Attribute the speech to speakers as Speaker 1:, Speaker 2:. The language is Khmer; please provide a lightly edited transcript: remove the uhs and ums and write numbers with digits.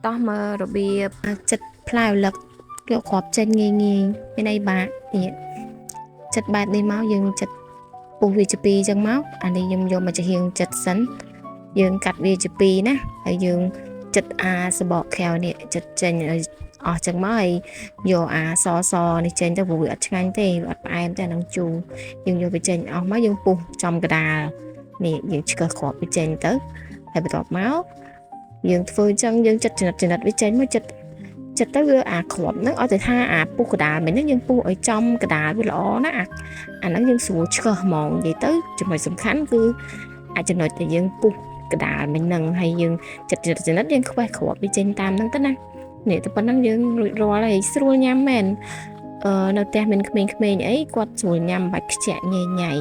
Speaker 1: តោះមើលរបៀបចិត្តផ្លែរលឹកយកគ្រាប់ចេញងាយមានអីបាទនេះចិត្តបែបនេះមកយើងចិត្តពុះវាជា2អញ្ចឹងមកអានេះខ្ញុំយកមកចំហៀងចិត្តសិនយើងកាត់វាជា2ណាហើយយើងចិត្តអាសបកខាវនេះចិត្តចេញឲ្យអស់ចឹងមកហើយយកអាសនេះចេញទៅព្រោះវាអត់ឆ្ងាញ់ទេវាអត់ផ្អែមទេនឹងជូរយើងយកវាចេញអស់មកយើងពុះចំកដាលនេះយើងឆ្កឹះគ្រាប់វាចេញទៅហើយបន្ទាប់មកយើងធ្វើអញ្ចឹងយើងចិត្តចំណិតវាចេញមកចិត្តទៅវាអាគ្រាប់ហ្នឹងឲ្យតែថាអាពុះកដាលមិនហ្នឹងយើងពុះឲ្យចំកដាលវាល្អណាអាហ្នឹងយើងស្រួលឆ្កឹះហ្មងនិយាយទៅចំណុចសំខាន់គឺអាចចំណុចដែលយើងពុះកដាលមិនហ្នឹងហើយយើងចិត្តចំណិតយើងខ្វេះគ្រាប់វាចេញតាមហ្នឹងទៅណានេះតែប៉ុណ្្នឹងយើងរួចរាល់ហើយស្រួលញ៉ាំមែននៅផ្ទះមានក្មេងៗអីគាត់ស្រួលញ៉ាំបាច់ខ្ជាក់ញ៉ៃ